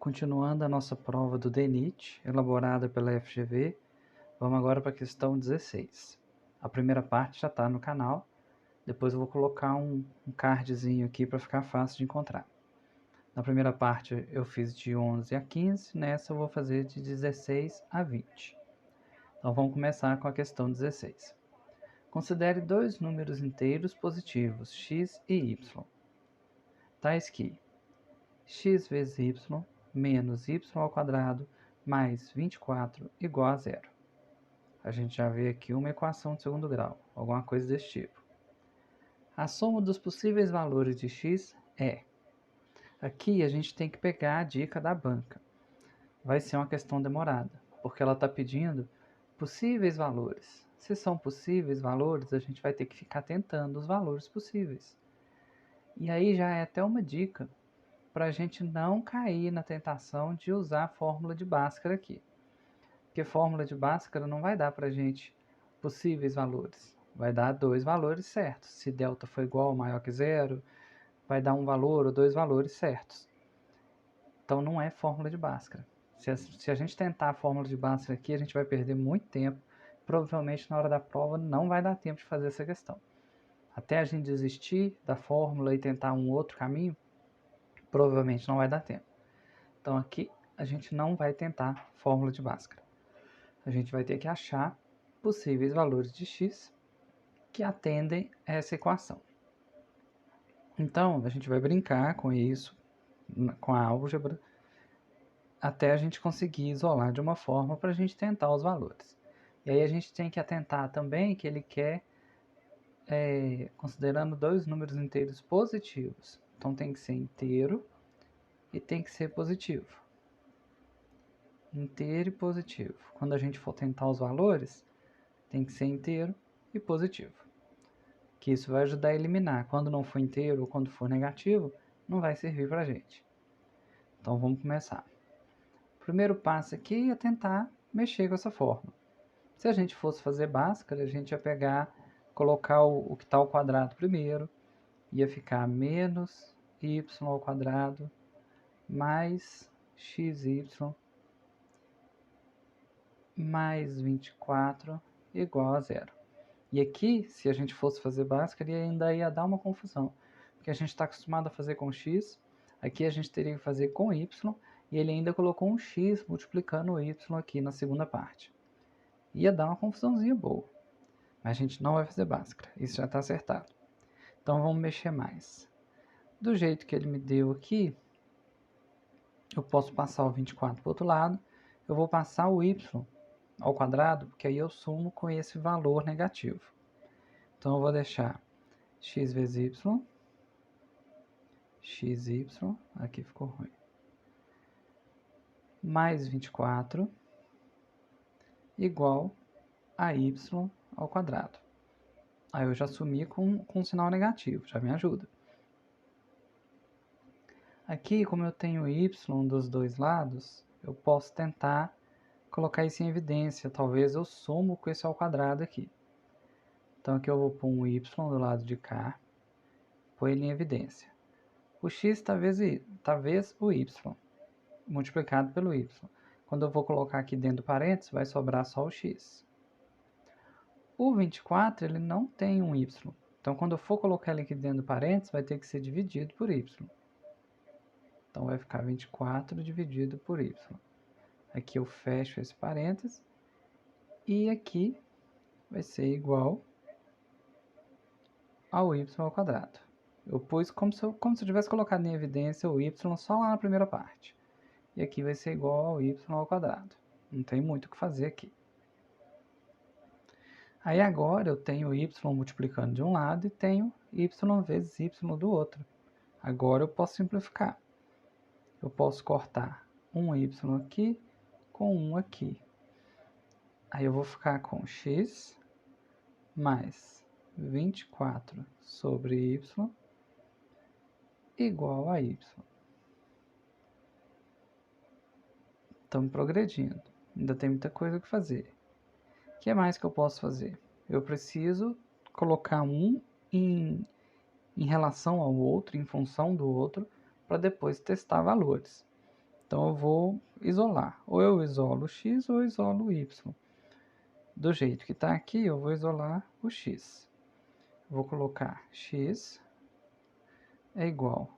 Continuando a nossa prova do DENIT, elaborada pela FGV, vamos agora para a questão 16. A primeira parte já está no canal, depois eu vou colocar um cardzinho aqui para ficar fácil de encontrar. Na primeira parte eu fiz de 11 a 15, nessa eu vou fazer de 16 a 20. Então vamos começar com a questão 16. Considere dois números inteiros positivos, x e y, tais que x vezes y menos y ao quadrado mais 24 igual a zero. A gente já vê aqui uma equação de segundo grau, alguma coisa desse tipo. A soma dos possíveis valores de x é... Aqui a gente tem que pegar a dica da banca. Vai ser uma questão demorada, porque ela está pedindo possíveis valores. Se são possíveis valores, a gente vai ter que ficar tentando os valores possíveis. E aí já é até uma dica para a gente não cair na tentação de usar a fórmula de Bhaskara aqui. Porque fórmula de Bhaskara não vai dar para a gente possíveis valores. Vai dar dois valores certos. Se delta for igual ou maior que zero, vai dar um valor ou dois valores certos. Então não é fórmula de Bhaskara. Se a gente tentar a fórmula de Bhaskara aqui, a gente vai perder muito tempo. Provavelmente na hora da prova não vai dar tempo de fazer essa questão. Até a gente desistir da fórmula e tentar um outro caminho, provavelmente não vai dar tempo. Então aqui a gente não vai tentar fórmula de Bhaskara. A gente vai ter que achar possíveis valores de x que atendem a essa equação. Então a gente vai brincar com isso, com a álgebra, até a gente conseguir isolar de uma forma para a gente tentar os valores. E aí a gente tem que atentar também que ele quer, considerando dois números inteiros positivos. Então tem que ser inteiro e tem que ser positivo. Inteiro e positivo. Quando a gente for tentar os valores, tem que ser inteiro e positivo. Que isso vai ajudar a eliminar. Quando não for inteiro ou quando for negativo, não vai servir para a gente. Então vamos começar. O primeiro passo aqui é tentar mexer com essa fórmula. Se a gente fosse fazer Bhaskara, a gente ia pegar, colocar o que está ao quadrado primeiro, ia ficar menos y ao quadrado mais xy mais 24 igual a zero. E aqui, se a gente fosse fazer Bhaskara, ainda ia dar uma confusão, porque a gente está acostumado a fazer com x, aqui a gente teria que fazer com y, e ele ainda colocou um x multiplicando o y aqui na segunda parte. Ia dar uma confusãozinha boa, mas a gente não vai fazer Bhaskara, isso já está acertado. Então vamos mexer mais. Do jeito que ele me deu aqui, eu posso passar o 24 para o outro lado, eu vou passar o y ao quadrado, porque aí eu sumo com esse valor negativo. Então eu vou deixar x vezes y, xy, aqui ficou ruim, mais 24 igual a y ao quadrado. Aí eu já sumi com um sinal negativo, já me ajuda. Aqui, como eu tenho y dos dois lados, eu posso tentar colocar isso em evidência. Talvez eu sumo com esse ao quadrado aqui. Então aqui eu vou pôr um y do lado de cá, pôr ele em evidência. O x talvez o y, multiplicado pelo y. Quando eu vou colocar aqui dentro do parênteses, vai sobrar só o x. O 24, ele não tem um y. Então, quando eu for colocar ele aqui dentro do parênteses, vai ter que ser dividido por y. Então, vai ficar 24 dividido por y. Aqui eu fecho esse parênteses. E aqui vai ser igual ao y ao quadrado. Eu pus como se eu tivesse colocado em evidência o y só lá na primeira parte. E aqui vai ser igual ao y ao quadrado. Não tem muito o que fazer aqui. Aí agora eu tenho y multiplicando de um lado e tenho y vezes y do outro. Agora eu posso simplificar. Eu posso cortar um y aqui com um aqui. Aí eu vou ficar com x mais 24 sobre y igual a y. Estamos progredindo. Ainda tem muita coisa que fazer. O que mais que eu posso fazer? Eu preciso colocar um em relação ao outro, em função do outro, para depois testar valores. Então eu vou isolar. Ou eu isolo o x ou eu isolo o y. Do jeito que está aqui, eu vou isolar o x. Vou colocar x é igual.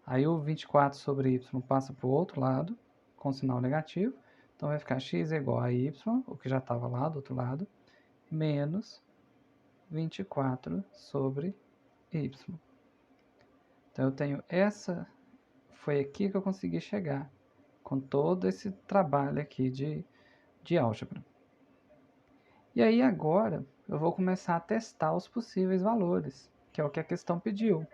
Aí o 24 sobre y passa para o outro lado, com sinal negativo. Então vai ficar x é igual a y, o que já estava lá do outro lado, menos 24 sobre y. Então eu tenho essa, foi aqui que eu consegui chegar, com todo esse trabalho aqui de álgebra. E aí agora eu vou começar a testar os possíveis valores, que é o que a questão pediu.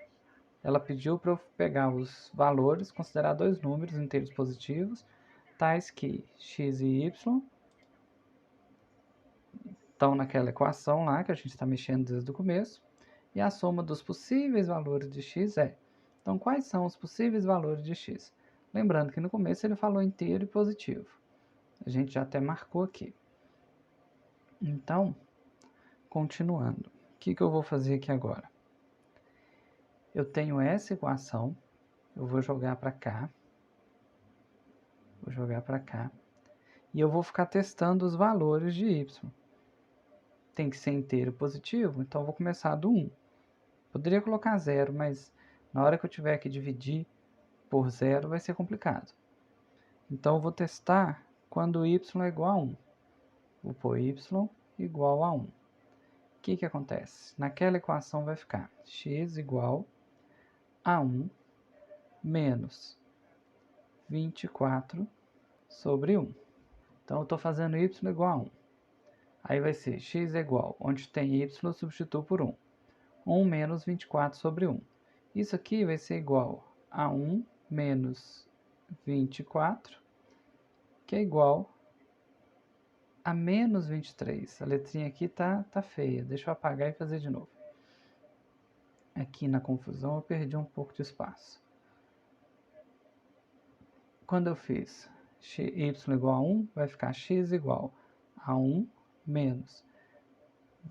Ela pediu para eu pegar os valores, considerar dois números inteiros positivos, tais que x e y estão naquela equação lá, que a gente está mexendo desde o começo, e a soma dos possíveis valores de x é. Então, quais são os possíveis valores de x? Lembrando que no começo ele falou inteiro e positivo. A gente já até marcou aqui. Então, continuando. O que eu vou fazer aqui agora? Eu tenho essa equação, eu vou jogar para cá. Vou jogar para cá. E eu vou ficar testando os valores de y. Tem que ser inteiro positivo, então eu vou começar do 1. Poderia colocar 0, mas na hora que eu tiver que dividir por 0 vai ser complicado. Então eu vou testar quando y é igual a 1. Vou pôr y igual a 1. O que acontece? Naquela equação vai ficar x igual a 1 menos 24 sobre 1. Então eu estou fazendo y igual a 1. Aí vai ser x é igual, onde tem y, eu substituo por 1. 1 menos 24 sobre 1. Isso aqui vai ser igual a 1 menos 24, que é igual a menos 23. A letrinha aqui tá feia. Deixa eu apagar e fazer de novo. Aqui na confusão eu perdi um pouco de espaço. Quando eu fiz y igual a 1, vai ficar x igual a 1 menos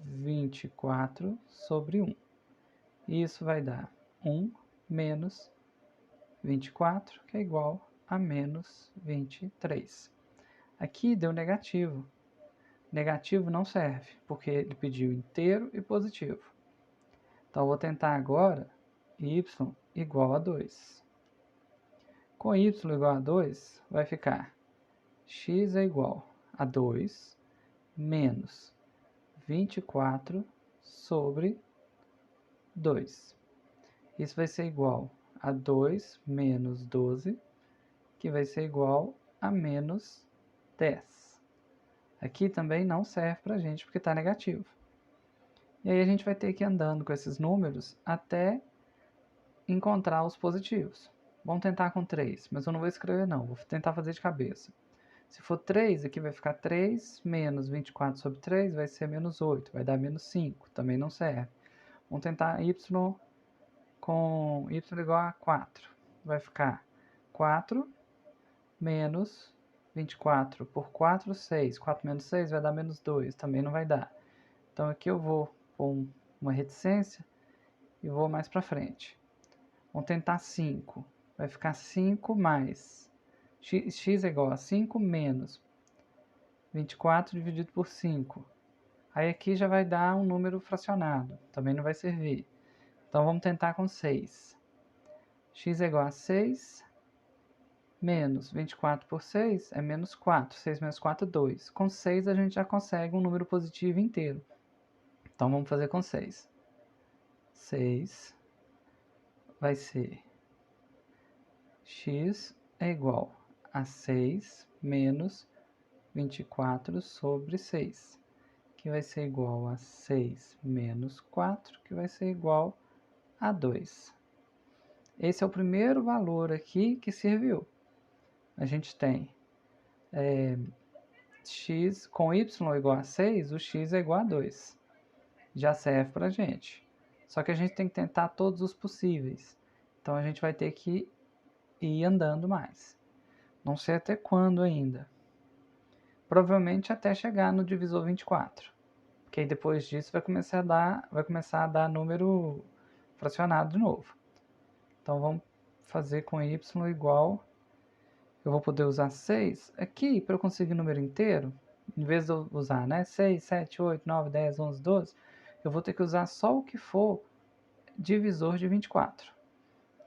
24 sobre 1. E isso vai dar 1 menos 24, que é igual a menos 23. Aqui deu negativo. Negativo não serve, porque ele pediu inteiro e positivo. Então, eu vou tentar agora y igual a 2. Com y igual a 2, vai ficar x é igual a 2 menos 24 sobre 2. Isso vai ser igual a 2 menos 12, que vai ser igual a menos 10. Aqui também não serve para a gente porque está negativo. E aí a gente vai ter que ir andando com esses números até encontrar os positivos. Vamos tentar com 3, mas eu não vou escrever não, vou tentar fazer de cabeça. Se for 3, aqui vai ficar 3 menos 24 sobre 3, vai ser menos 8, vai dar menos 5, também não serve. Vamos tentar y com y igual a 4. Vai ficar 4 menos 24 por 4, 6. 4 menos 6 vai dar menos 2, também não vai dar. Então aqui eu vou pôr uma reticência e vou mais para frente. Vamos tentar 5. Vai ficar 5 mais x é igual a 5 menos 24 dividido por 5. Aí aqui já vai dar um número fracionado, também não vai servir. Então vamos tentar com 6. X é igual a 6 menos 24 por 6 é menos 4. 6 menos 4 é 2. Com 6 a gente já consegue um número positivo inteiro. Então vamos fazer com 6. 6 vai ser x é igual a 6 menos 24 sobre 6, que vai ser igual a 6 menos 4, que vai ser igual a 2. Esse é o primeiro valor aqui que serviu. A gente tem x com y igual a 6, o x é igual a 2. Já serve para a gente. Só que a gente tem que tentar todos os possíveis. Então a gente vai ter que ir andando mais. Não sei até quando ainda. Provavelmente até chegar no divisor 24. Porque aí depois disso vai começar a dar número fracionado de novo. Então vamos fazer com y igual eu vou poder usar 6 aqui para eu conseguir o número inteiro. Em vez de eu usar, né, 6, 7, 8, 9, 10, 11, 12, eu vou ter que usar só o que for divisor de 24.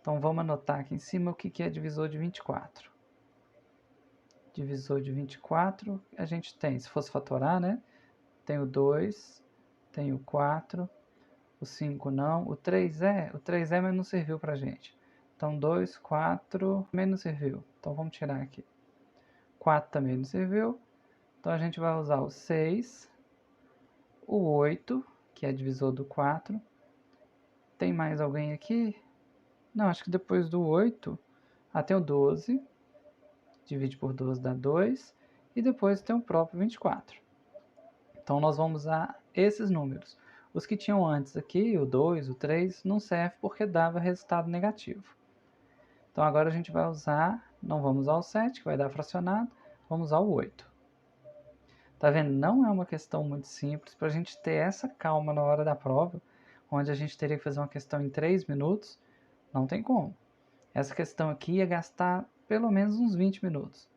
Então, vamos anotar aqui em cima o que é divisor de 24. Divisor de 24, a gente tem, se fosse fatorar, né? Tem o 2, tem o 4, o 5 não, o 3 mas não serviu pra gente. Então, 2, 4, também não serviu. Então, vamos tirar aqui. 4 também não serviu. Então, a gente vai usar o 6, o 8, que é divisor do 4. Tem mais alguém aqui? Não, acho que depois do 8, tem o 12. Divide por 12 dá 2. E depois tem o próprio 24. Então, nós vamos usar esses números. Os que tinham antes aqui, o 2, o 3, não serve porque dava resultado negativo. Então, agora a gente vai usar, não vamos usar o 7, que vai dar fracionado, vamos usar o 8. Tá vendo? Não é uma questão muito simples. Para a gente ter essa calma na hora da prova, onde a gente teria que fazer uma questão em 3 minutos, não tem como. Essa questão aqui ia gastar pelo menos uns 20 minutos,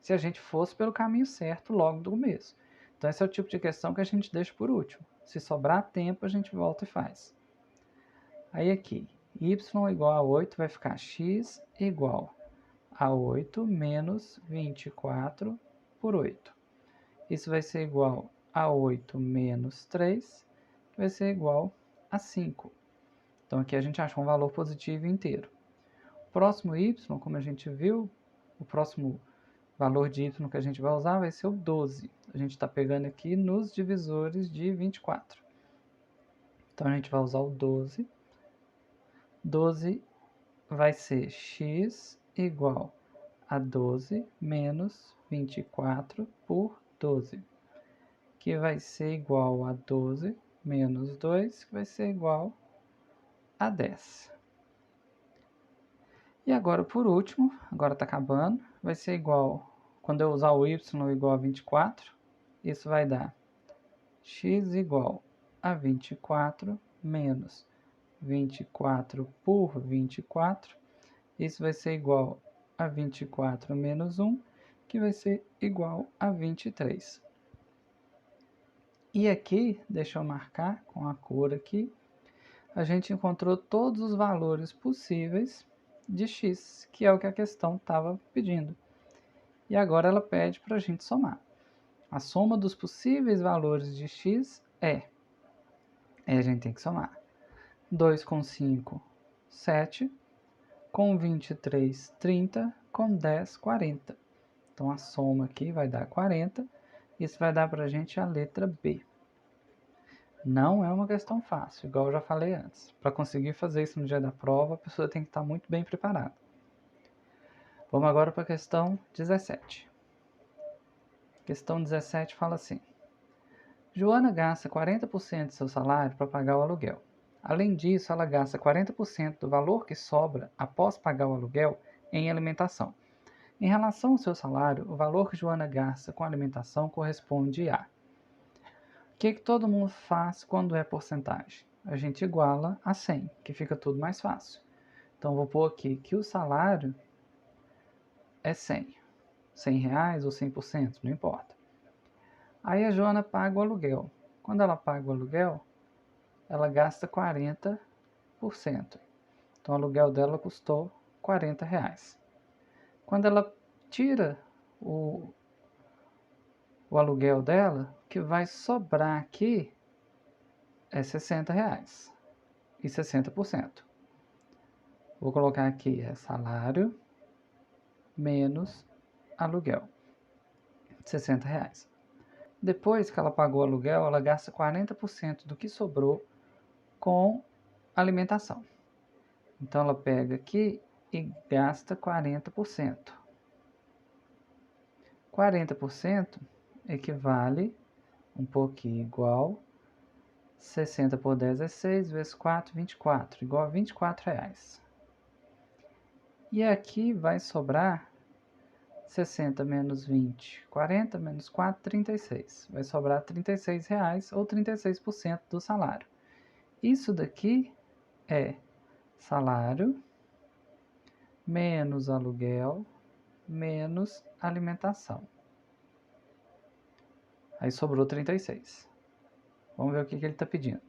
se a gente fosse pelo caminho certo logo do começo. Então, esse é o tipo de questão que a gente deixa por último. Se sobrar tempo, a gente volta e faz. Aí aqui, y igual a 8 vai ficar x igual a 8 menos 24 por 8. Isso vai ser igual a 8 menos 3, que vai ser igual a 5. Então, aqui a gente achou um valor positivo inteiro. O próximo y, como a gente viu, o próximo valor de y que a gente vai usar vai ser o 12. A gente está pegando aqui nos divisores de 24. Então, a gente vai usar o 12. 12 vai ser x igual a 12 menos 24 por 12, que vai ser igual a 12 menos 2, que vai ser igual a 10. E agora, por último, agora está acabando, vai ser igual, quando eu usar o y igual a 24, isso vai dar x igual a 24 menos 24 por 24, isso vai ser igual a 24 menos 1, que vai ser igual a 23. E aqui, deixa eu marcar com a cor aqui, a gente encontrou todos os valores possíveis de x, que é o que a questão estava pedindo. E agora ela pede para a gente somar. A soma dos possíveis valores de x é... Aí a gente tem que somar. 2 com 5, 7. Com 23, 30. Com 10, 40. Então, a soma aqui vai dar 40. Isso vai dar para a gente a letra B. Não é uma questão fácil, igual eu já falei antes. Para conseguir fazer isso no dia da prova, a pessoa tem que estar muito bem preparada. Vamos agora para a questão 17. Questão 17 fala assim: Joana gasta 40% do seu salário para pagar o aluguel. Além disso, ela gasta 40% do valor que sobra após pagar o aluguel em alimentação. Em relação ao seu salário, o valor que Joana gasta com alimentação corresponde a... O que todo mundo faz quando é porcentagem? A gente iguala a 100, que fica tudo mais fácil. Então, vou pôr aqui que o salário é 100. 100 reais ou 100%, não importa. Aí a Joana paga o aluguel. Quando ela paga o aluguel, ela gasta 40%. Então, o aluguel dela custou 40 reais. Quando ela tira o aluguel dela, o que vai sobrar aqui é 60 reais e 60%. Vou colocar aqui salário menos aluguel, 60 reais. Depois que ela pagou o aluguel, ela gasta 40% do que sobrou com alimentação. Então, ela pega aqui e gasta 40%. 40% equivale um pouquinho igual 60 por 10 é 6, vezes 4, 24, igual a 24 reais. E aqui vai sobrar 60 menos 20, 40 menos 4, 36. Vai sobrar 36 reais ou 36% do salário. Isso daqui é salário menos aluguel menos alimentação. Aí sobrou 36. Vamos ver o que ele está pedindo.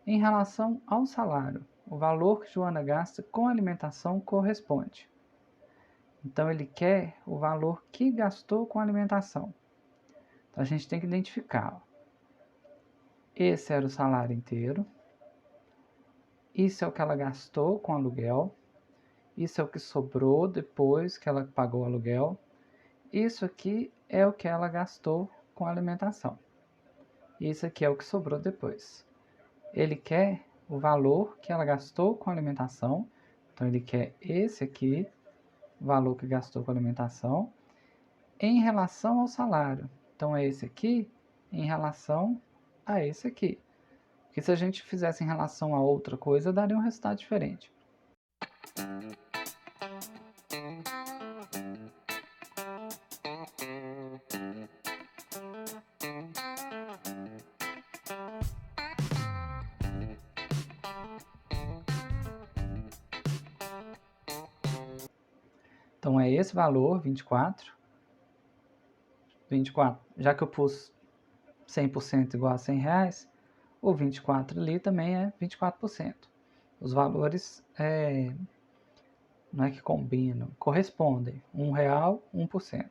Em relação ao salário, o valor que Joana gasta com alimentação corresponde. Então, ele quer o valor que gastou com alimentação. Então, a gente tem que identificar. Ó. Esse era o salário inteiro. Isso é o que ela gastou com aluguel. Isso é o que sobrou depois que ela pagou o aluguel. Isso aqui é o que ela gastou com alimentação. Isso aqui é o que sobrou depois. Ele quer o valor que ela gastou com alimentação. Então, ele quer esse aqui, o valor que gastou com alimentação, em relação ao salário. Então, é esse aqui em relação a esse aqui. Porque se a gente fizesse em relação a outra coisa, daria um resultado diferente. Então, é esse valor, 24. 24, já que eu pus 100% igual a 100 reais, o 24 ali também é 24%. Os valores não é que combinam, correspondem. R$1, 1%.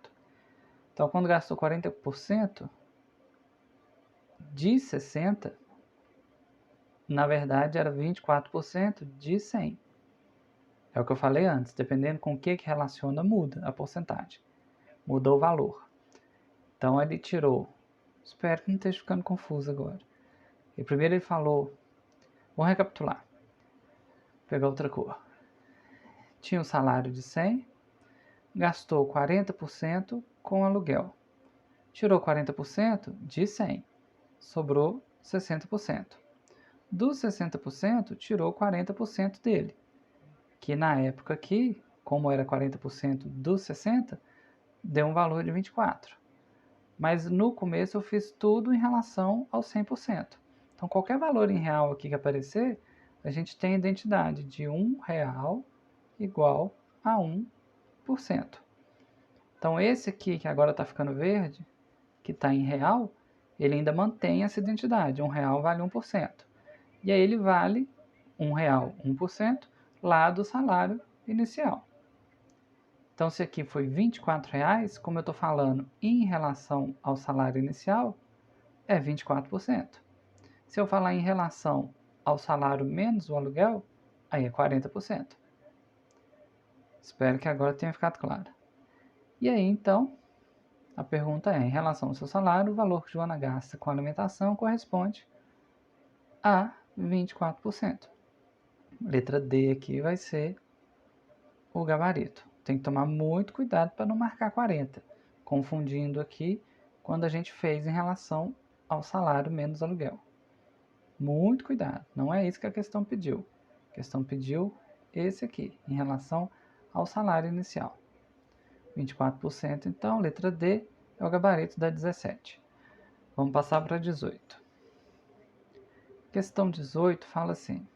Então, quando gastou 40% de 60, na verdade era 24% de 100. É o que eu falei antes, dependendo com o que relaciona, muda a porcentagem. Muda o valor. Então, ele tirou. Espero que não esteja ficando confuso agora. E primeiro ele falou, vamos recapitular. Vou pegar outra cor. Tinha um salário de 100, gastou 40% com aluguel. Tirou 40% de 100, sobrou 60%. Dos 60%, tirou 40% dele, que na época aqui, como era 40% dos 60, deu um valor de 24. Mas no começo eu fiz tudo em relação ao 100%. Então qualquer valor em real aqui que aparecer, a gente tem a identidade de R$1 igual a 1%. Então esse aqui que agora está ficando verde, que está em real, ele ainda mantém essa identidade. R$1 vale 1%. E aí ele vale R$1, 1%, lá do salário inicial. Então, se aqui foi R$24, como eu estou falando em relação ao salário inicial, é 24%. Se eu falar em relação ao salário menos o aluguel, aí é 40%. Espero que agora tenha ficado claro. E aí, então, a pergunta é, em relação ao seu salário, o valor que Joana gasta com alimentação corresponde a 24%. Letra D aqui vai ser o gabarito. Tem que tomar muito cuidado para não marcar 40, confundindo aqui quando a gente fez em relação ao salário menos aluguel. Muito cuidado, não é isso que a questão pediu. A questão pediu esse aqui, em relação ao salário inicial. 24%, então, letra D é o gabarito da 17. Vamos passar para 18. Questão 18 fala assim: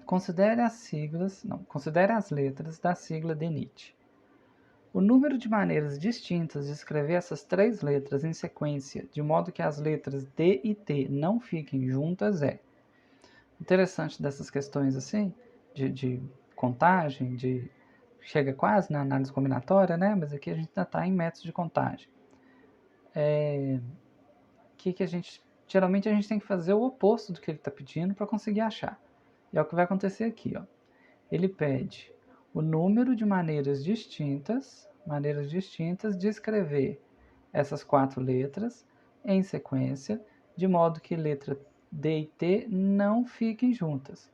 considere as letras da sigla DENIT. O número de maneiras distintas de escrever essas três letras em sequência, de modo que as letras D e T não fiquem juntas, é. Interessante dessas questões assim, de contagem, chega quase na análise combinatória, né? Mas aqui a gente ainda está em métodos de contagem. Geralmente a gente tem que fazer o oposto do que ele está pedindo para conseguir achar. E é o que vai acontecer aqui, ó. Ele pede o número de maneiras distintas de escrever essas quatro letras em sequência, de modo que letra D e T não fiquem juntas.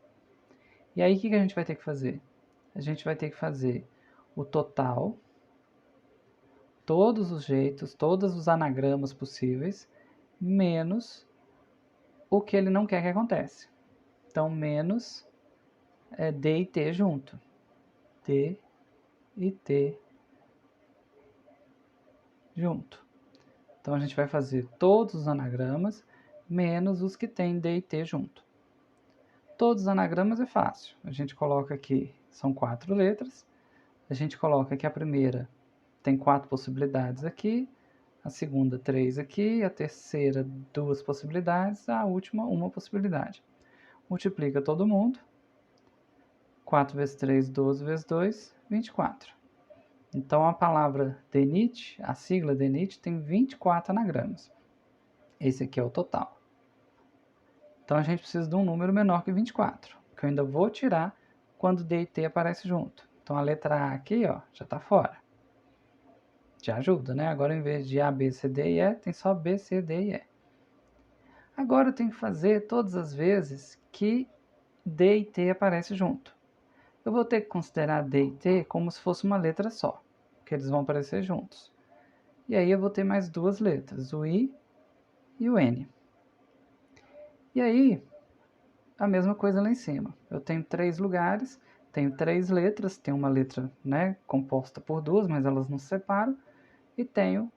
E aí o que a gente vai ter que fazer? A gente vai ter que fazer o total, todos os jeitos, todos os anagramas possíveis, menos o que ele não quer que aconteça. Então, menos D e T junto. D e T junto. Então, a gente vai fazer todos os anagramas, menos os que tem D e T junto. Todos os anagramas é fácil. A gente coloca aqui, são 4 letras. a gente coloca que a primeira tem 4 possibilidades aqui, a segunda 3 aqui, a terceira 2 possibilidades, a última 1 possibilidade. Multiplica todo mundo. 4 vezes 3, 12 vezes 2, 24. Então a palavra DENIT, a sigla DENIT, tem 24 anagramas. Esse aqui é o total. Então a gente precisa de um número menor que 24, que eu ainda vou tirar quando D e T aparece junto. Então a letra A aqui, ó, já está fora. Já ajuda, né? Agora em vez de A, B, C, D e E, tem só B, C, D e E. Agora eu tenho que fazer todas as vezes que D e T aparecem junto. Eu vou ter que considerar D e T como se fosse uma letra só, porque eles vão aparecer juntos. E aí eu vou ter mais duas letras, o I e o N. E aí, a mesma coisa lá em cima. Eu tenho 3 lugares, tenho 3 letras, tem uma letra, né, composta por duas, mas elas não se separam, e tenho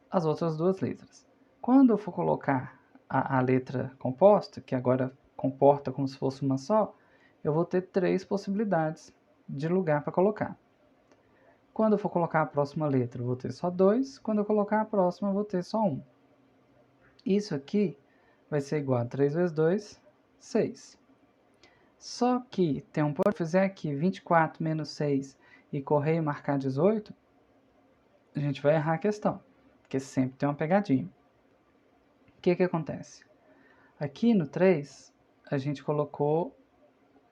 as outras 2 letras. Quando eu for colocar a letra composta, que agora comporta como se fosse uma só, eu vou ter 3 possibilidades de lugar para colocar. Quando eu for colocar a próxima letra, eu vou ter só 2. Quando eu colocar a próxima, eu vou ter só 1. Isso aqui vai ser igual a 3 vezes 2, 6. Só que tem um ponto, se eu fizer aqui 24 menos 6 e correr e marcar 18, a gente vai errar a questão, porque sempre tem uma pegadinha. O que acontece? Aqui no 3, a gente colocou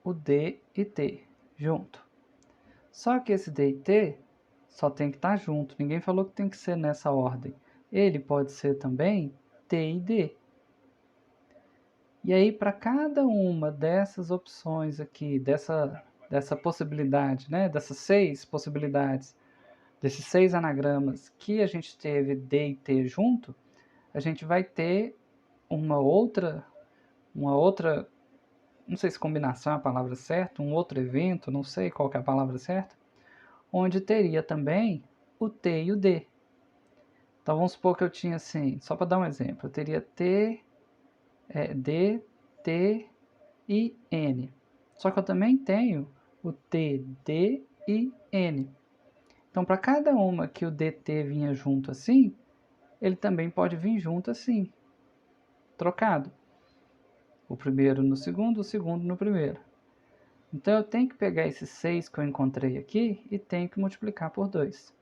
o D e T junto. Só que esse D e T só tem que estar junto, ninguém falou que tem que ser nessa ordem. Ele pode ser também T e D. E aí, para cada uma dessas opções aqui, dessa possibilidade, né, dessas 6 possibilidades, desses 6 anagramas que a gente teve D e T junto, a gente vai ter uma outra, não sei se combinação é a palavra certa, um outro evento, não sei qual que é a palavra certa, onde teria também o T e o D. Então vamos supor que eu tinha assim, só para dar um exemplo, eu teria D, T e N. Só que eu também tenho o T, D e N. Então para cada uma que o DT vinha junto assim, ele também pode vir junto assim, trocado. O primeiro no segundo, o segundo no primeiro. Então eu tenho que pegar esses 6 que eu encontrei aqui e tenho que multiplicar por 2,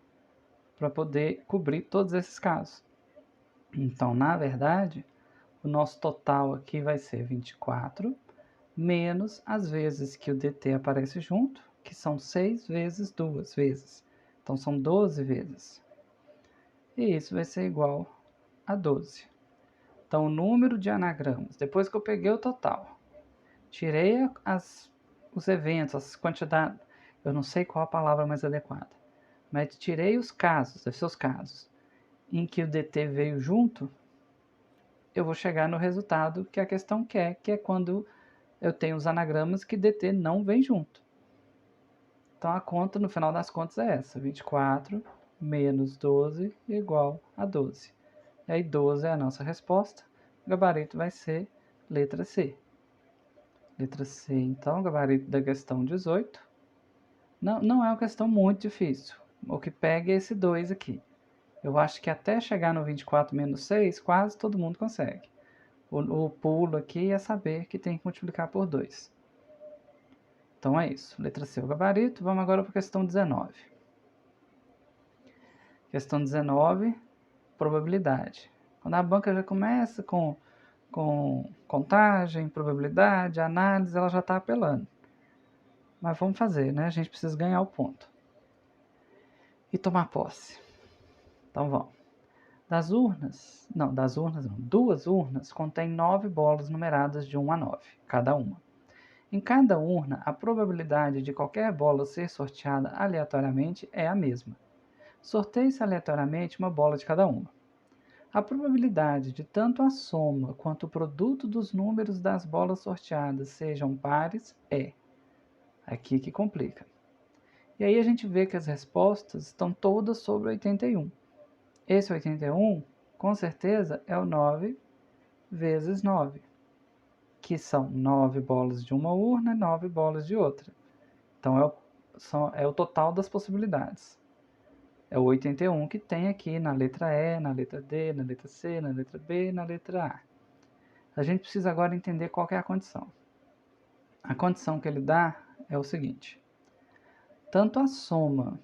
para poder cobrir todos esses casos. Então, na verdade, o nosso total aqui vai ser 24, menos as vezes que o DT aparece junto, que são 6 vezes 2 vezes. Então, são 12 vezes. E isso vai ser igual a 12. Então, o número de anagramas, depois que eu peguei o total, tirei os eventos, as quantidades, eu não sei qual a palavra mais adequada, mas tirei os seus casos, em que o DT veio junto, eu vou chegar no resultado que a questão quer, que é quando eu tenho os anagramas que DT não vem junto. Então a conta, no final das contas, é essa: 24 menos 12 igual a 12. E aí 12 é a nossa resposta. O gabarito vai ser letra C. Letra C, então, gabarito da questão 18. Não é uma questão muito difícil. O que pega é esse 2 aqui. Eu acho que até chegar no 24 menos 6, quase todo mundo consegue. O pulo aqui é saber que tem que multiplicar por 2. Então é isso. Letra C, o gabarito. Vamos agora para a questão 19. Questão 19, probabilidade. Quando a banca já começa com contagem, probabilidade, análise, ela já está apelando. Mas vamos fazer, né? A gente precisa ganhar o ponto. E tomar posse. Então vamos. Duas urnas contêm 9 bolas numeradas de 1 a 9, cada uma. Em cada urna, a probabilidade de qualquer bola ser sorteada aleatoriamente é a mesma. Sorteie-se aleatoriamente uma bola de cada uma. A probabilidade de tanto a soma quanto o produto dos números das bolas sorteadas sejam pares é. Aqui que complica. E aí a gente vê que as respostas estão todas sobre 81. Esse 81, com certeza, é o 9 vezes 9, que são 9 bolas de uma urna e 9 bolas de outra. Então é o total das possibilidades. É o 81 que tem aqui na letra E, na letra D, na letra C, na letra B e na letra A. A gente precisa agora entender qual que é a condição. A condição que ele dá é o seguinte: tanto a soma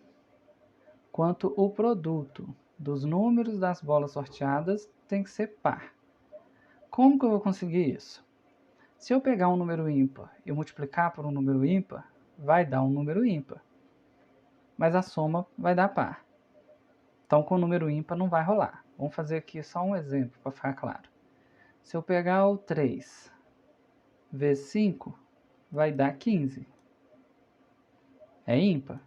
quanto o produto dos números das bolas sorteadas tem que ser par. Como que eu vou conseguir isso? Se eu pegar um número ímpar e multiplicar por um número ímpar, vai dar um número ímpar. Mas a soma vai dar par. Então, com o número ímpar não vai rolar. Vamos fazer aqui só um exemplo para ficar claro. Se eu pegar o 3 vezes 5, vai dar 15. É ímpar.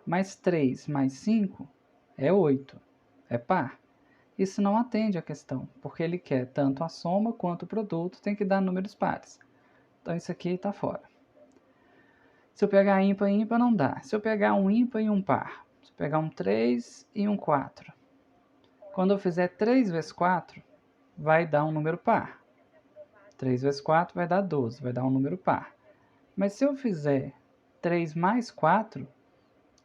Mais 3 mais 5 é 8. É par. Isso não atende à questão, porque ele quer tanto a soma quanto o produto tem que dar números pares. Então isso aqui está fora. Se eu pegar ímpar e ímpar, não dá. Se eu pegar um ímpar e um par, se eu pegar um 3 e um 4, quando eu fizer 3 vezes 4, vai dar um número par. 3 vezes 4 vai dar 12, vai dar um número par. Mas se eu fizer 3 mais 4,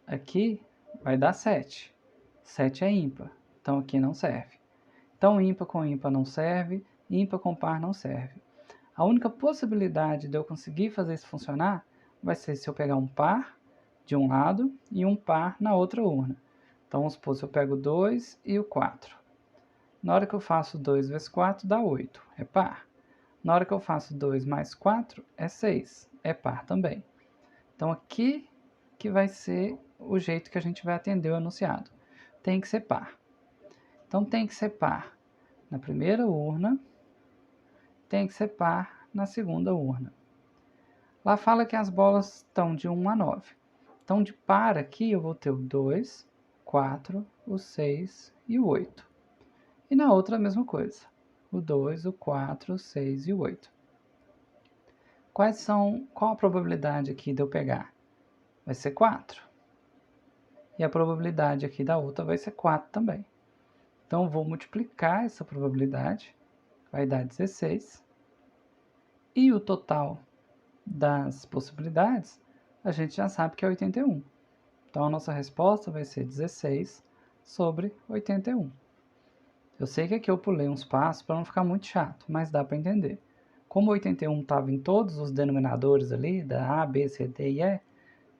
aqui vai dar 7. 7 é ímpar, então aqui não serve. Então ímpar com ímpar não serve, ímpar com par não serve. A única possibilidade de eu conseguir fazer isso funcionar vai ser se eu pegar um par de um lado e um par na outra urna. Então vamos supor, se eu pego 2 e o 4. Na hora que eu faço 2 vezes 4 dá 8, é par. Na hora que eu faço 2 mais 4 é 6, é par também. Então aqui que vai ser o jeito que a gente vai atender o enunciado. Tem que ser par. Então tem que ser par na primeira urna, tem que ser par na segunda urna. Lá fala que as bolas estão de 1 a 9. Então de par aqui eu vou ter o 2, 4, o 6 e o 8. E na outra a mesma coisa. O 2, o 4, o 6 e o 8. Qual a probabilidade aqui de eu pegar? Vai ser 4. E a probabilidade aqui da outra vai ser 4 também. Então eu vou multiplicar essa probabilidade, vai dar 16. E o total das possibilidades, a gente já sabe que é 81. Então a nossa resposta vai ser 16 sobre 81. Eu sei que aqui eu pulei uns passos para não ficar muito chato, mas dá para entender. Como 81 estava em todos os denominadores ali, da A, B, C, D e E,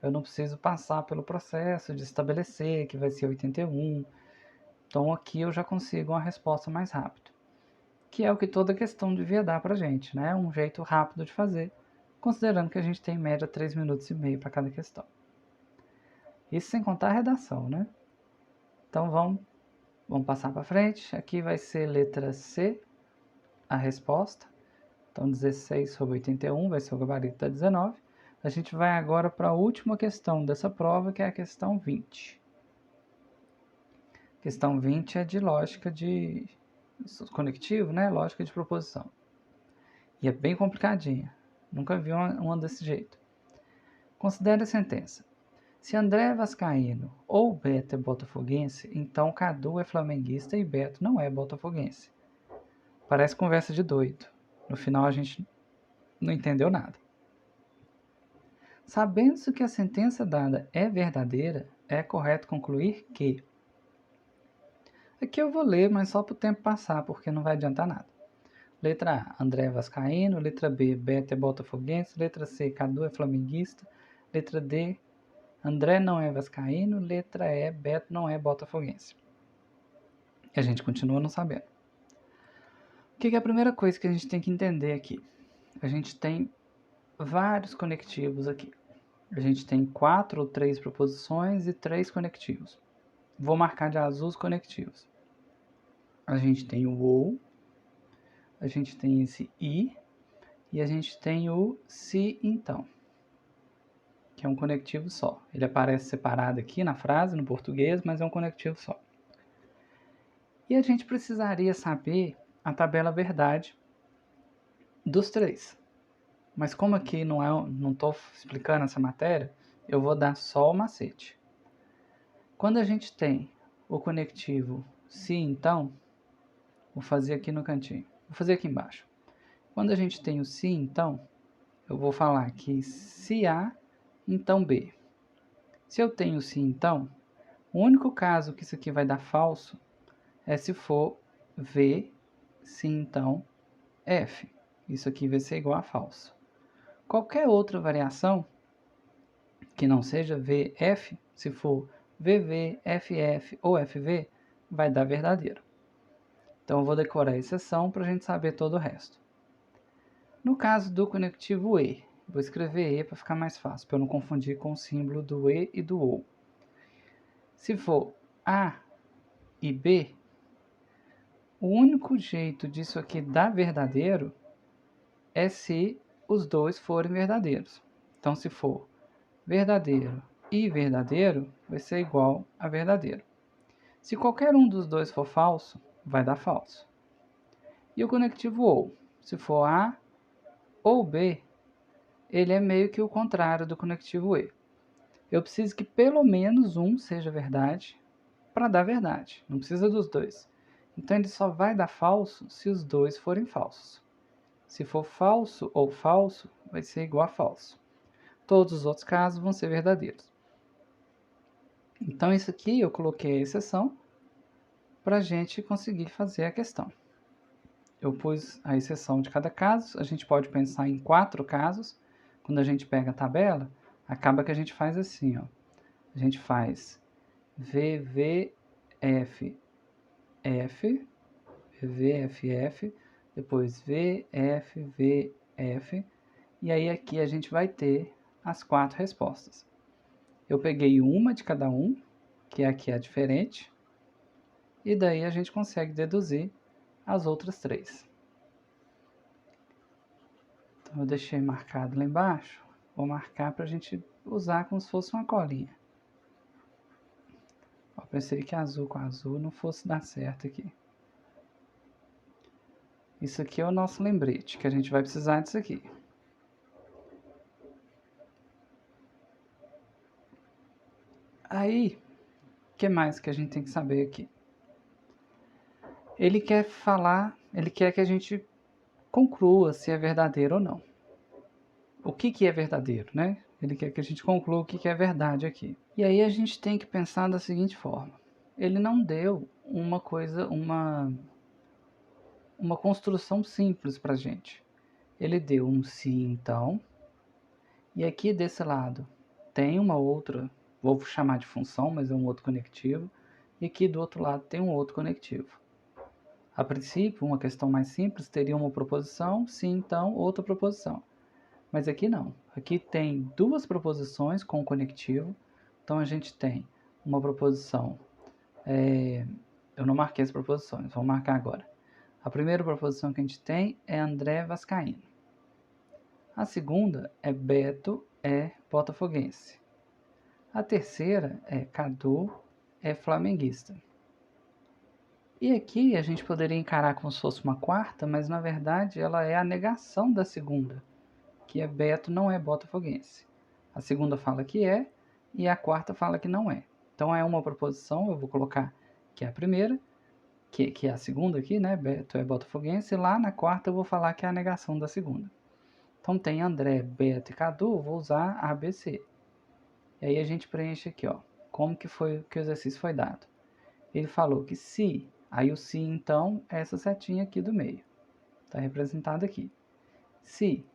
eu não preciso passar pelo processo de estabelecer que vai ser 81. Então aqui eu já consigo uma resposta mais rápido. Que é o que toda questão devia dar para a gente, né? Um jeito rápido de fazer, considerando que a gente tem em média 3 minutos e meio para cada questão. Isso sem contar a redação, né? Então vamos passar para frente. Aqui vai ser letra C, a resposta. Então 16 sobre 81 vai ser o gabarito da 19. A gente vai agora para a última questão dessa prova, que é a questão 20. Questão 20 é de lógica de conectivo, né? Lógica de proposição. E é bem complicadinha. Nunca vi uma desse jeito. Considere a sentença. Se André é vascaíno ou Beto é botafoguense, então Cadu é flamenguista e Beto não é botafoguense. Parece conversa de doido. No final a gente não entendeu nada. Sabendo-se que a sentença dada é verdadeira, é correto concluir que... Aqui eu vou ler, mas só para o tempo passar, porque não vai adiantar nada. Letra A, André é vascaíno. Letra B, Beto é botafoguense. Letra C, Cadu é flamenguista. Letra D, André não é vascaíno. Letra E, Beto não é botafoguense. E a gente continua não sabendo. O que é a primeira coisa que a gente tem que entender aqui? A gente tem vários conectivos aqui. A gente tem 4 ou 3 proposições e 3 conectivos. Vou marcar de azul os conectivos. A gente tem o ou, a gente tem esse e a gente tem o se então, que é um conectivo só. Ele aparece separado aqui na frase, no português, mas é um conectivo só. E a gente precisaria saber a tabela verdade dos 3. Mas como aqui não estou explicando essa matéria, eu vou dar só o macete. Quando a gente tem o conectivo se então, vou fazer aqui no cantinho, vou fazer aqui embaixo. Quando a gente tem o se então, eu vou falar que se A, então B. Se eu tenho sim, então, o único caso que isso aqui vai dar falso é se for V, sim, então, F. Isso aqui vai ser igual a falso. Qualquer outra variação que não seja VF, se for VV, FF ou FV, vai dar verdadeiro. Então eu vou decorar a exceção para a gente saber todo o resto. No caso do conectivo E, vou escrever E para ficar mais fácil, para eu não confundir com o símbolo do E e do OU. Se for A e B, o único jeito disso aqui dar verdadeiro é se os dois forem verdadeiros. Então, se for verdadeiro e verdadeiro, vai ser igual a verdadeiro. Se qualquer um dos dois for falso, vai dar falso. E o conectivo OU, se for A ou B, ele é meio que o contrário do conectivo E. Eu preciso que pelo menos um seja verdade para dar verdade. Não precisa dos dois. Então ele só vai dar falso se os dois forem falsos. Se for falso ou falso, vai ser igual a falso. Todos os outros casos vão ser verdadeiros. Então isso aqui eu coloquei a exceção para a gente conseguir fazer a questão. Eu pus a exceção de cada caso. A gente pode pensar em 4 casos. Quando a gente pega a tabela, acaba que a gente faz assim, ó. A gente faz VVF, F, VVFF, depois VFVF, e aí aqui a gente vai ter as 4 respostas. Eu peguei uma de cada um, que aqui é diferente, e daí a gente consegue deduzir as outras 3. Então eu deixei marcado lá embaixo, vou marcar para a gente usar como se fosse uma colinha. Eu pensei que azul com azul não fosse dar certo aqui. Isso aqui é o nosso lembrete, que a gente vai precisar disso aqui. Aí, o que mais que a gente tem que saber aqui? Ele quer que a gente conclua se é verdadeiro ou não. O que é verdadeiro, né? Ele quer que a gente conclua o que é verdade aqui. E aí a gente tem que pensar da seguinte forma. Ele não deu uma construção simples para a gente. Ele deu um sim, então, e aqui desse lado tem uma outra, vou chamar de função, mas é um outro conectivo, e aqui do outro lado tem um outro conectivo. A princípio, uma questão mais simples teria uma proposição, sim, então, outra proposição. Mas aqui não. Aqui tem 2 proposições com conectivo. Então a gente tem uma proposição. Eu não marquei as proposições, vou marcar agora. A primeira proposição que a gente tem é André Vascaíno. A segunda é Beto é botafoguense. A terceira é Cadu é flamenguista. E aqui a gente poderia encarar como se fosse uma quarta, mas na verdade ela é a negação da segunda, que é Beto não é botafoguense. A segunda fala que é e a quarta fala que não é. Então é uma proposição, eu vou colocar que é a primeira, que é a segunda aqui, né? Beto é botafoguense, e lá na quarta eu vou falar que é a negação da segunda. Então tem André, Beto e Cadu, eu vou usar ABC. E aí a gente preenche aqui, ó, como que foi que o exercício foi dado. Ele falou que se, aí o se então é essa setinha aqui do meio. Está representado aqui. Se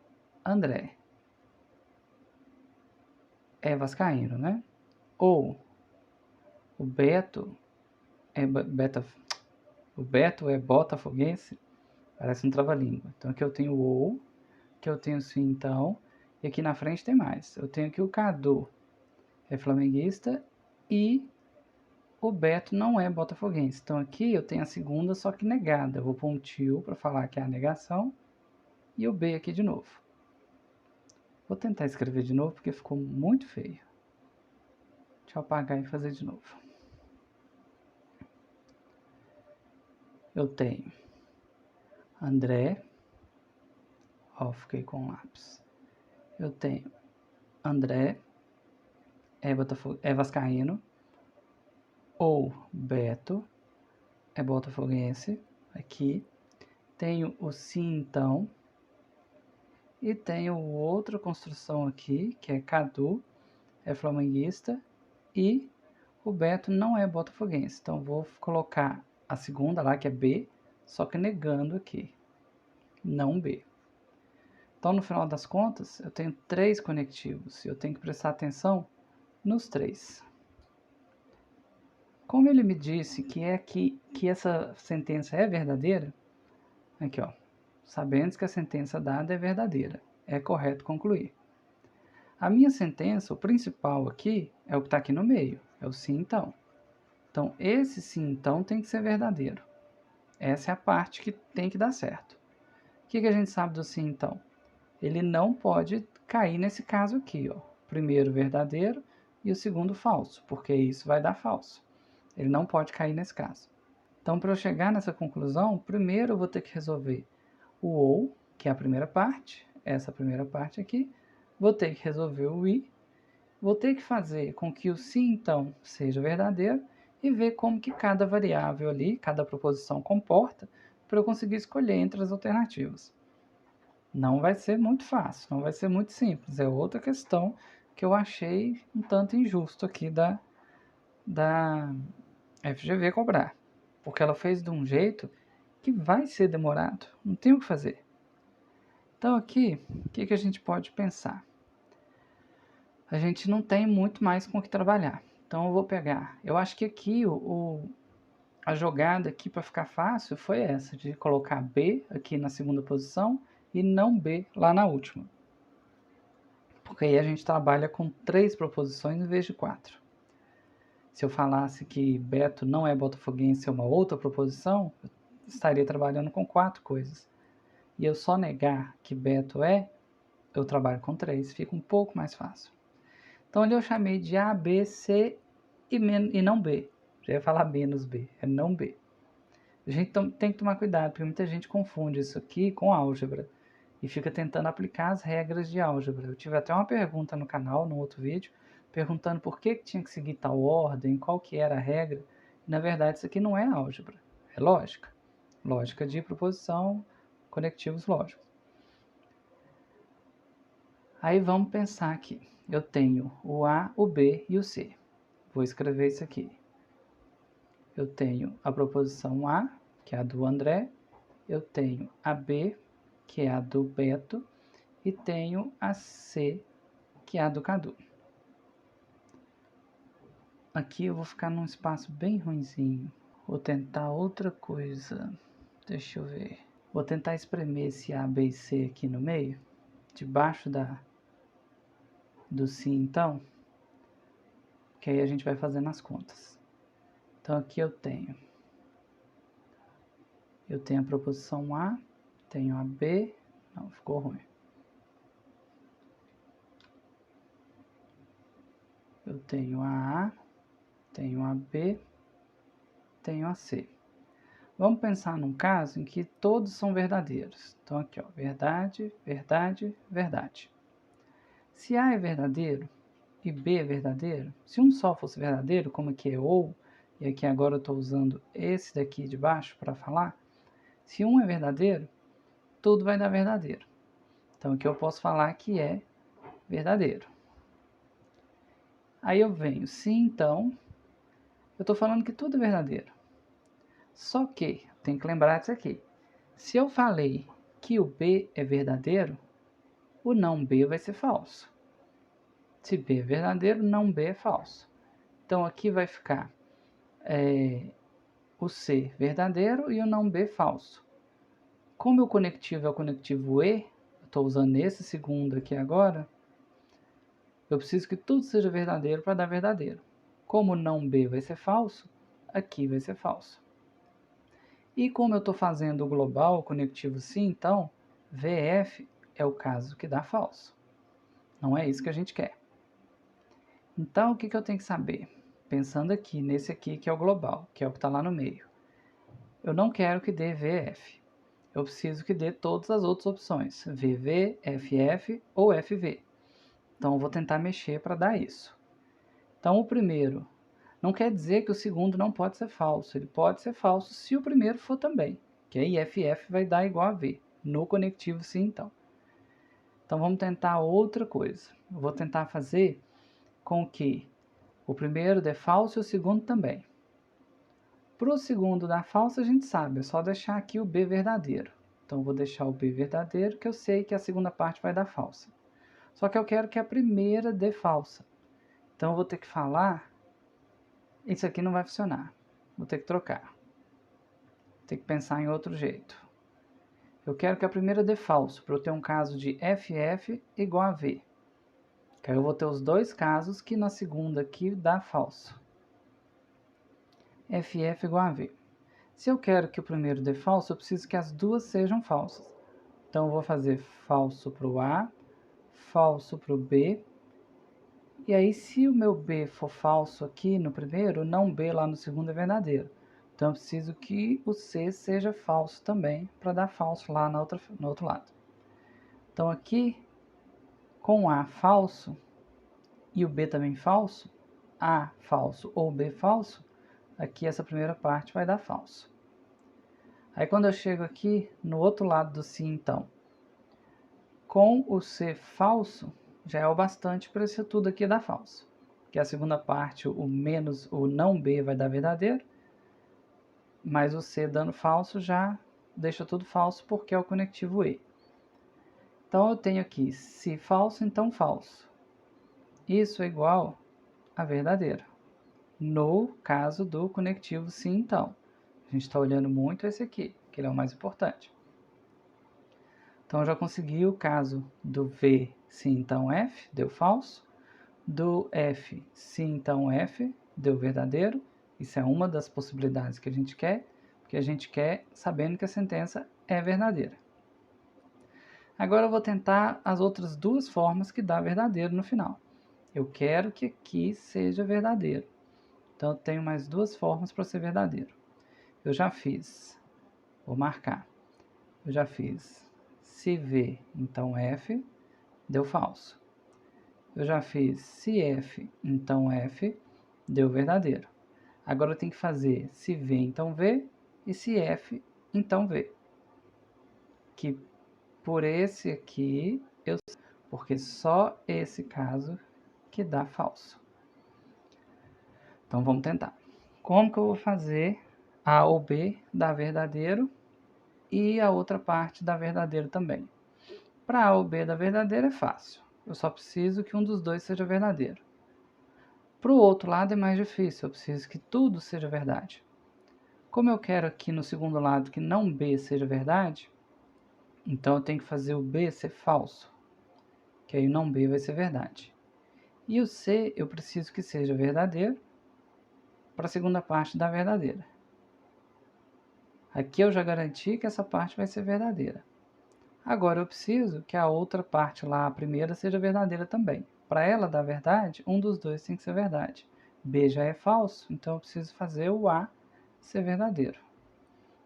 André é vascaíno, né? Ou o Beto é botafoguense, parece um trava-língua. Então aqui eu tenho o ou, que eu tenho sim então, e aqui na frente tem mais. Eu tenho aqui o Cadu é flamenguista e o Beto não é botafoguense. Então aqui eu tenho a segunda, só que negada. Eu vou pôr um tio para falar que é a negação e o B aqui de novo. Vou tentar escrever de novo porque ficou muito feio. Deixa eu apagar e fazer de novo. Eu tenho André, ó, fiquei com lápis. Eu tenho André é vascaíno, ou Beto é botafoguense, aqui. Tenho o sim então, e tenho outra construção aqui, que é Cadu é flamenguista, e o Beto não é botafoguense. Então vou colocar a segunda lá, que é B, só que negando aqui, não B. Então no final das contas, eu tenho 3 conectivos e eu tenho que prestar atenção nos 3. Como ele me disse que essa sentença é verdadeira, aqui ó, sabendo que a sentença dada é verdadeira, é correto concluir. A minha sentença, o principal aqui, é o que está aqui no meio, é o sim então. Então esse sim então tem que ser verdadeiro. Essa é a parte que tem que dar certo. O que a gente sabe do sim então? Ele não pode cair nesse caso aqui, ó. Primeiro verdadeiro e o segundo falso, porque isso vai dar falso. Ele não pode cair nesse caso. Então, para eu chegar nessa conclusão, primeiro eu vou ter que resolver o ou, que é a primeira parte, essa primeira parte aqui. Vou ter que resolver o e. Vou ter que fazer com que o sim, então, seja verdadeiro e ver como que cada variável ali, cada proposição comporta, para eu conseguir escolher entre as alternativas. Não vai ser muito fácil, não vai ser muito simples. É outra questão que eu achei um tanto injusto aqui da FGV cobrar. Porque ela fez de um jeito que vai ser demorado. Não tem o que fazer. Então aqui, o que a gente pode pensar? A gente não tem muito mais com o que trabalhar. Então eu vou pegar. Eu acho que aqui a jogada aqui para ficar fácil foi essa, de colocar B aqui na segunda posição e não B lá na última. Porque aí a gente trabalha com 3 proposições em vez de 4. Se eu falasse que Beto não é botafoguense, é uma outra proposição, eu estaria trabalhando com 4 coisas. E eu só negar que Beto é, eu trabalho com 3, fica um pouco mais fácil. Então ali eu chamei de A, B, C e não B. Já ia falar menos B, é não B. A gente tem que tomar cuidado, porque muita gente confunde isso aqui com álgebra e fica tentando aplicar as regras de álgebra. Eu tive até uma pergunta no canal, no outro vídeo, perguntando por que tinha que seguir tal ordem, qual que era a regra. E, na verdade, isso aqui não é álgebra, é lógica. Lógica de proposição, conectivos lógicos. Aí vamos pensar aqui. Eu tenho o A, o B e o C. Vou escrever isso aqui. Eu tenho a proposição A, que é a do André. Eu tenho a B, que é a do Beto. E tenho a C, que é a do Cadu. Aqui eu vou ficar num espaço bem ruinzinho. Vou tentar outra coisa. Deixa eu ver. Vou tentar espremer esse A, B e C aqui no meio. Debaixo do sim, então. Que aí a gente vai fazendo as contas. Então aqui eu tenho a proposição A, tenho a B, não, ficou ruim. Eu tenho a A, tenho a B, tenho a C. Vamos pensar num caso em que todos são verdadeiros. Então aqui, ó, verdade, verdade, verdade. Se A é verdadeiro e B é verdadeiro, se um só fosse verdadeiro, como aqui é ou, e aqui agora eu estou usando esse daqui de baixo para falar, se um é verdadeiro, tudo vai dar verdadeiro. Então aqui eu posso falar que é verdadeiro. Aí eu venho, se então, eu estou falando que tudo é verdadeiro. Só que, tem que lembrar disso aqui. Se eu falei que o B é verdadeiro, o não B vai ser falso. Se B é verdadeiro, não B é falso. Então aqui vai ficar o C verdadeiro e o não B falso. Como o conectivo é o conectivo E, eu estou usando esse segundo aqui agora, eu preciso que tudo seja verdadeiro para dar verdadeiro. Como o não B vai ser falso, aqui vai ser falso. E como eu estou fazendo o global, o conectivo sim, então, VF é o caso que dá falso. Não é isso que a gente quer. Então, o que eu tenho que saber? Pensando aqui, nesse aqui que é o global, que é o que está lá no meio. Eu não quero que dê VF. Eu preciso que dê todas as outras opções. VV, FF ou FV. Então, eu vou tentar mexer para dar isso. Então, o primeiro não quer dizer que o segundo não pode ser falso. Ele pode ser falso se o primeiro for também. Que aí FF vai dar igual a V. No conectivo sim, então. Então, vamos tentar outra coisa. Eu vou tentar fazer com que O primeiro der falso e o segundo também. Para o segundo dar falso, a gente sabe, é só deixar aqui o B verdadeiro. Então, eu vou deixar o B verdadeiro, que eu sei que a segunda parte vai dar falsa. Só que eu quero que a primeira dê falsa. Então, eu vou ter que falar, isso aqui não vai funcionar. Vou ter que trocar. Vou ter que pensar em outro jeito. Eu quero que a primeira dê falso, para eu ter um caso de FF igual a V. Que aí eu vou ter os dois casos que na segunda aqui dá falso. FF igual a V. Se eu quero que o primeiro dê falso, eu preciso que as duas sejam falsas. Então, eu vou fazer falso para o A, falso para o B. E aí, se o meu B for falso aqui no primeiro, o não B lá no segundo é verdadeiro. Então, eu preciso que o C seja falso também, para dar falso lá no outro lado. Então, aqui, com A falso e o B também falso, A falso ou B falso, aqui essa primeira parte vai dar falso. Aí quando eu chego aqui no outro lado do sim, então, com o C falso, já é o bastante para isso tudo aqui dar falso. Que a segunda parte, o menos o não B vai dar verdadeiro, mas o C dando falso já deixa tudo falso porque é o conectivo E. Então eu tenho aqui se falso, então falso. Isso é igual a verdadeiro. No caso do conectivo sim, então. A gente está olhando muito esse aqui, que ele é o mais importante. Então, eu já consegui o caso do V, sim, então F, deu falso. Do F, sim, então F, deu verdadeiro. Isso é uma das possibilidades que a gente quer, porque a gente quer sabendo que a sentença é verdadeira. Agora eu vou tentar as outras duas formas que dá verdadeiro no final. Eu quero que aqui seja verdadeiro. Então, eu tenho mais duas formas para ser verdadeiro. Eu já fiz, vou marcar, eu já fiz se V, então F, deu falso. Eu já fiz se F, então F, deu verdadeiro. Agora eu tenho que fazer se V, então V, e se F, então V. Que por esse aqui, porque só esse caso que dá falso. Então vamos tentar. Como que eu vou fazer A ou B dar verdadeiro e a outra parte dar verdadeiro também? Para A ou B dar verdadeiro é fácil. Eu só preciso que um dos dois seja verdadeiro. Para o outro lado é mais difícil, eu preciso que tudo seja verdade. Como eu quero aqui no segundo lado que não B seja verdade, então eu tenho que fazer o B ser falso, que aí o não B vai ser verdade. E o C eu preciso que seja verdadeiro para a segunda parte da verdadeira. Aqui eu já garanti que essa parte vai ser verdadeira. Agora eu preciso que a outra parte lá, a primeira, seja verdadeira também. Para ela dar verdade, um dos dois tem que ser verdade. B já é falso, então eu preciso fazer o A ser verdadeiro.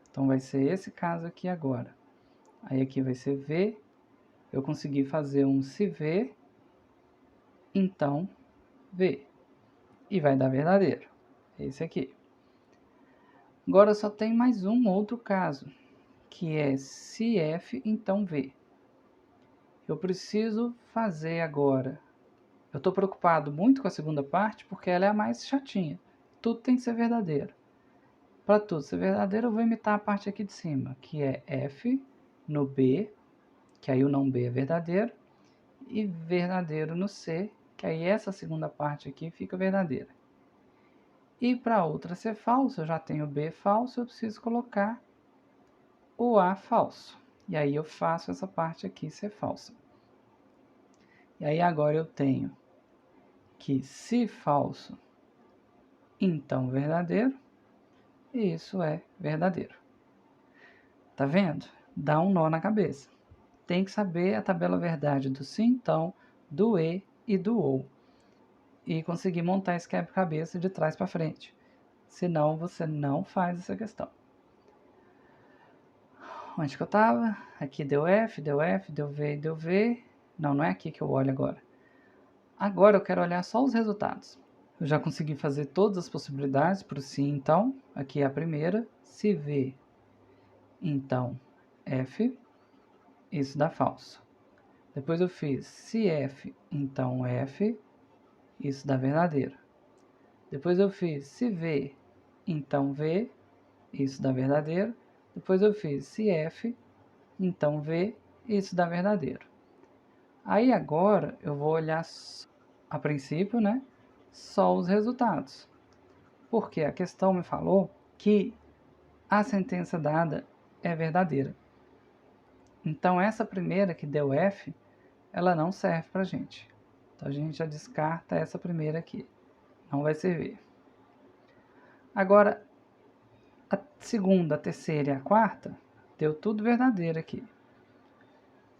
Então vai ser esse caso aqui agora. Aí aqui vai ser V, eu consegui fazer um se V, então V. E vai dar verdadeiro. Esse aqui. Agora só tem mais um outro caso, que é se F, então V. Eu preciso fazer agora. Eu estou preocupado muito com a segunda parte porque ela é a mais chatinha. Tudo tem que ser verdadeiro. Para tudo ser verdadeiro, eu vou imitar a parte aqui de cima, que é F no B, que aí o não B é verdadeiro, e verdadeiro no C, que aí essa segunda parte aqui fica verdadeira. E para a outra ser falso, eu já tenho B falso, eu preciso colocar o A falso. E aí eu faço essa parte aqui ser falsa. E aí agora eu tenho que se falso, então verdadeiro, e isso é verdadeiro. Tá vendo? Dá um nó na cabeça. Tem que saber a tabela verdade do sim, então, do e do ou. E conseguir montar esse quebra-cabeça de trás para frente. Senão você não faz essa questão. Onde que eu estava? Aqui deu F, deu F, deu V, deu V. Não, não é aqui que eu olho agora. Agora eu quero olhar só os resultados. Eu já consegui fazer todas as possibilidades para o sim, então. Aqui é a primeira. Se V, então F. Isso dá falso. Depois eu fiz se F, então F. Isso dá verdadeiro. Depois eu fiz se V, então V, isso dá verdadeiro. Depois eu fiz se F, então V, isso dá verdadeiro. Aí agora eu vou olhar, a princípio, né, só os resultados. Porque a questão me falou que a sentença dada é verdadeira. Então essa primeira que deu F, ela não serve para a gente. Então a gente já descarta essa primeira aqui. Não vai servir. Agora, a segunda, a terceira e a quarta, deu tudo verdadeiro aqui.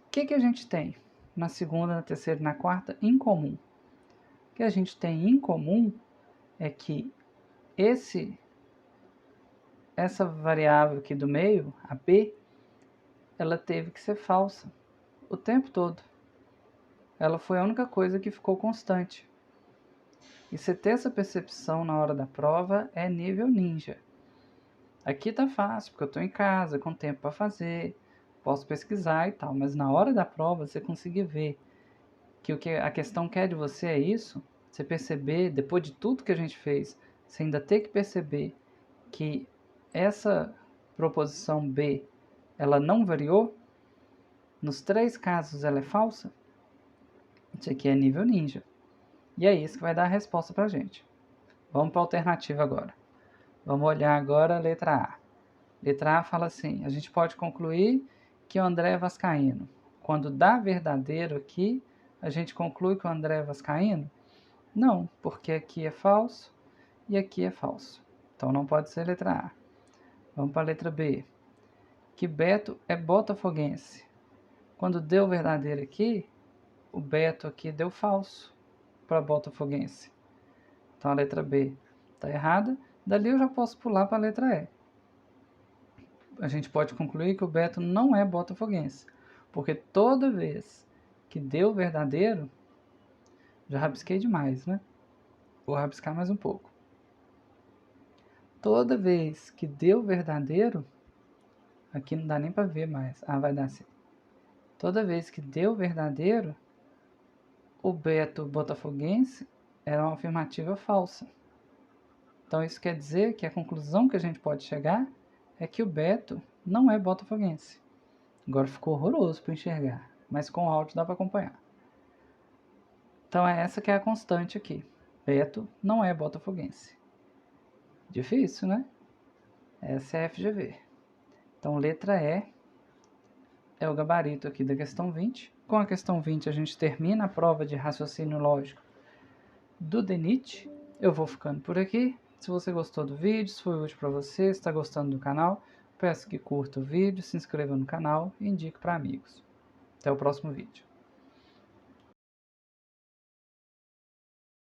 O que a gente tem na segunda, na terceira e na quarta em comum? O que a gente tem em comum é que essa variável aqui do meio, a B, ela teve que ser falsa o tempo todo. Ela foi a única coisa que ficou constante. E você ter essa percepção na hora da prova é nível ninja. Aqui tá fácil, porque eu estou em casa, com tempo para fazer, posso pesquisar e tal, mas na hora da prova você conseguir ver que o que a questão quer de você é isso, você perceber, depois de tudo que a gente fez, você ainda ter que perceber que essa proposição B, ela não variou, nos 3 casos ela é falsa, isso aqui é nível ninja. E é isso que vai dar a resposta pra gente. Vamos para a alternativa agora. Vamos olhar agora a letra A. Letra A fala assim, a gente pode concluir que o André é vascaíno. Quando dá verdadeiro aqui, a gente conclui que o André é vascaíno? Não, porque aqui é falso e aqui é falso. Então não pode ser letra A. Vamos para a letra B. Que Beto é botafoguense. Quando deu verdadeiro aqui, o Beto aqui deu falso para botafoguense. Então a letra B está errada. Dali eu já posso pular para a letra E. A gente pode concluir que o Beto não é botafoguense, porque toda vez que deu verdadeiro, já rabisquei demais, né? Vou rabiscar mais um pouco. Toda vez que deu verdadeiro, aqui não dá nem para ver mais. Ah, vai dar sim. Toda vez que deu verdadeiro, o Beto botafoguense era uma afirmativa falsa. Então isso quer dizer que a conclusão que a gente pode chegar é que o Beto não é botafoguense. Agora ficou horroroso para enxergar, mas com o áudio dá para acompanhar. Então é essa que é a constante aqui. Beto não é botafoguense. Difícil, né? Essa é a FGV. Então letra E é o gabarito aqui da questão 20. Com a questão 20 a gente termina a prova de raciocínio lógico do DENIT. Eu vou ficando por aqui. Se você gostou do vídeo, se foi útil para você, se está gostando do canal, peço que curta o vídeo, se inscreva no canal e indique para amigos. Até o próximo vídeo.